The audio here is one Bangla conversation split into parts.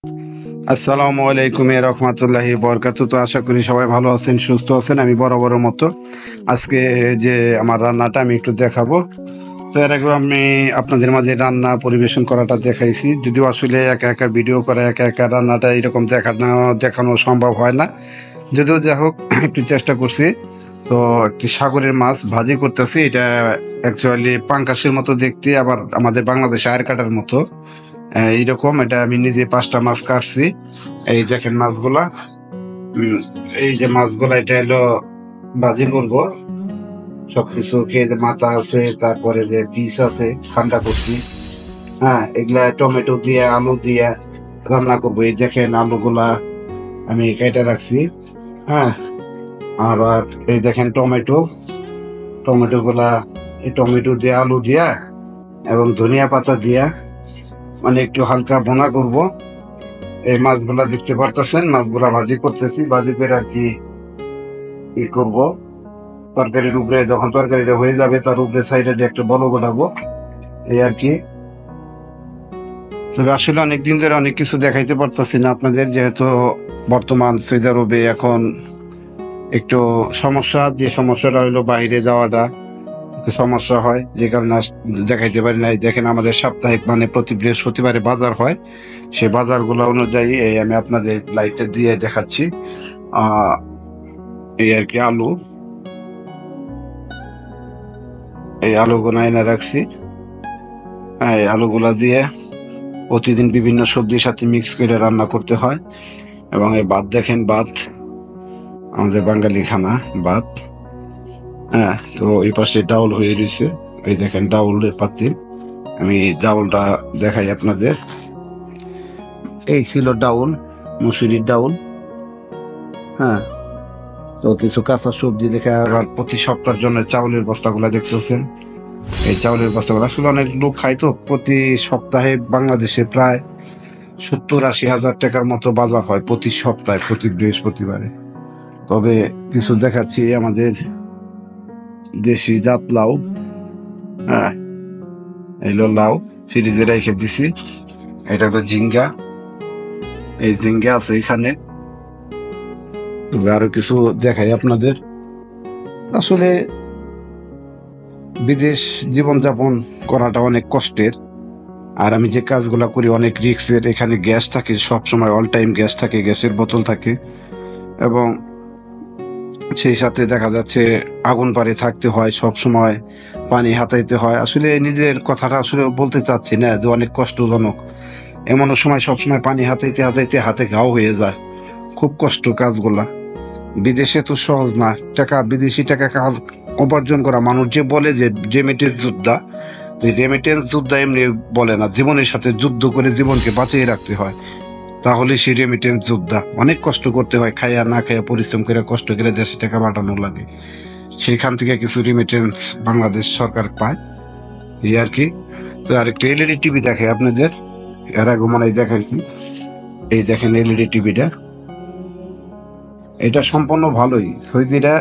আসসালামু আলাইকুম রহমতুল্লাহি বরকাতুহু। তো আশা করি সবাই ভালো আছেন, সুস্থ আছেন। আমি বরাবরের মতো আজকে যে আমার রান্নাটা আমি একটু দেখাবো। তো এর আগে আমি আপনাদের মাঝে রান্না পরিবেশন করাটা দেখাইছি, যদিও আসলে একা একা ভিডিও করা একা একা রান্নাটা এরকম দেখানো সম্ভব হয় না। যদিও যা হোক একটু চেষ্টা করছি। তো একটি সাগরের মাছ ভাজি করতেছি। এটা অ্যাকচুয়ালি পাঙ্কাশের মতো দেখতে, আবার আমাদের বাংলাদেশে আয়ের কাটার মতো এইরকম। এটা আমি নিজে 5টা মাছ কাটছি। এই দেখেন মাছগুলা। এই যে মাছগুলা, এটা হলো ভাজি করবো। সবকিছু খেয়ে যে মাথা আছে, তারপরে যে পিস আছে ঠান্ডা করছি। হ্যাঁ, এগুলা টমেটো দিয়ে আলু দিয়ে রান্না করবো। এই দেখেন আলুগুলা আমি কেটে রাখছি। হ্যাঁ, আবার এই দেখেন টমেটো গুলা, এই টমেটো দিয়ে আলু দিয়া এবং ধনিয়া পাতা দিয়া মানে একটু হালকা ভুনা করব। এই মাছগুলা দেখতে পারতেছেন, মাছগুলা ভাজি করতেছি। ভাজি করে আর কি ই করব, তরকারির উপরে যখন তরকারিটা হয়ে যাবে তার উপরে সাইডে দিয়ে একটু বড় গোটাবো, এই আর কি। তবে আসলে অনেকদিন ধরে অনেক কিছু দেখাইতে পারতেছি না আপনাদের, যেহেতু বর্তমান সৌদি আরবে এখন একটু সমস্যা। যে সমস্যাটা হলো বাইরে যাওয়াটা একটু সমস্যা হয়, যে কারণে দেখাইতে পারি না। এই দেখেন আমাদের সাপ্তাহিক মানে প্রতি বৃহস্পতিবারে বাজার হয়। সেই বাজারগুলো অনুযায়ী এই আমি আপনাদের লাইটে দিয়ে দেখাচ্ছি। এই আর কি এই আলুগুলো এনে রাখছি। হ্যাঁ, এই আলুগুলা দিয়ে প্রতিদিন বিভিন্ন সবজির সাথে মিক্স করে রান্না করতে হয়। এবং এই ভাত দেখেন, ভাত আমাদের বাঙালি খানা ভাত। হ্যাঁ, তো এই পাশে ডাউল হয়ে রয়েছে। এই দেখেন ডাউলের পাতিল। আমি ডাউলটা দেখাই আপনাদের। এই ছিল ডাউল, মুসুরির ডাউল। হ্যাঁ, তো কিছু কাঁচা সবজি দেখে। আবার প্রতি সপ্তাহের জন্য চাউলের বস্তাগুলা দেখতেছেন। এই চাউলের বস্তাগুলো আসলে অনেক লোক খায়, তো প্রতি সপ্তাহে বাংলাদেশে প্রায় 70-80 হাজার টাকার মতো বাজার হয় প্রতি সপ্তাহে, প্রতি বৃহস্পতিবারে। তবে কিছু দেখাচ্ছি আমাদের দেশি জাত লাউ। হ্যাঁ, এইলো লাউ ফ্রিজে রেখে দিছি। এটা একটা ঝিঙ্গা, এই ঝিঙ্গা আছে এখানে। আরো কিছু দেখাই আপনাদের। আসলে বিদেশ জীবনযাপন করাটা অনেক কষ্টের, আর আমি যে কাজগুলা করি অনেক রিস্কের। এখানে গ্যাস থাকে সব সময়, অল টাইম গ্যাস থাকে, গ্যাসের বোতল থাকে, এবং সেই সাথে দেখা যাচ্ছে আগুন পাড়ে থাকতে হয় সব সময়, পানি হাতাইতে হয়। আসলে নিজের কথাটা আসলে বলতে চাচ্ছি না যে অনেক কষ্টজনক। এমনও সময় সব সময় পানি হাতাইতে হাতাইতে হাতে ঘাও হয়ে যায়। খুব কষ্ট কাজগুলা। বিদেশে তো সহজ না। বিদেশি টাকা কাজ উপার্জন করা, মানুষ যে বলে যে রেমিটেন্স যোদ্ধা, রেমিটেন্স যোদ্ধা এমনি বলে না, জীবনের সাথে যুদ্ধ করে জীবনকে বাঁচিয়ে রাখতে হয়, তাহলে সে রেমিটেন্স যোদ্ধা। অনেক কষ্ট করতে হয়, খাইয়া না খাইয়া পরিশ্রম করে কষ্ট করে দেশে টাকা পাঠানো লাগে। সেখান থেকে কিছু রেমিটেন্স বাংলাদেশ সরকার পায়, এই আর কি। তো আরেকটা এলইডি টিভি দেখে আপনাদের, এর আগে মনে হয় দেখাইছি। এই দেখেন এলইডি টিভিটা, এটা সম্পূর্ণ ভালোই। সৌদিরা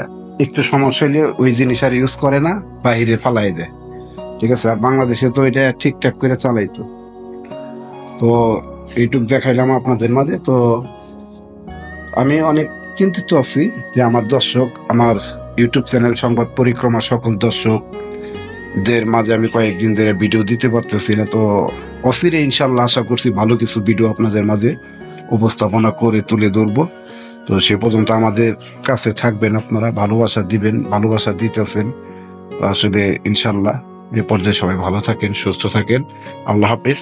একটু সমস্যা হলে ওই জিনিস আর ইউজ করে না, বাহিরে ফালাই দেয়। ঠিক আছে, আর বাংলাদেশে তো এটা ঠিকঠাক করে চালাইতো। তো এইটুক দেখাইলাম আপনাদের মাঝে। তো আমি অনেক চিন্তিত আছি যে আমার দর্শক, আমার ইউটিউব চ্যানেল সংবাদ পরিক্রমা সকল দর্শকদের মাঝে আমি কয়েকদিন ধরে ভিডিও দিতে পারতেছি না। তো অচিরে ইনশাল্লাহ আশা করছি ভালো কিছু ভিডিও আপনাদের মাঝে উপস্থাপনা করে তুলে ধরবো। তো সে পর্যন্ত আমাদের কাছে থাকবেন, আপনারা ভালোবাসা দিবেন, ভালোবাসা দিতেছেন। আসলে ইনশাল্লাহ এ পর্যায়ে সবাই ভালো থাকেন, সুস্থ থাকেন। আল্লাহ হাফেজ।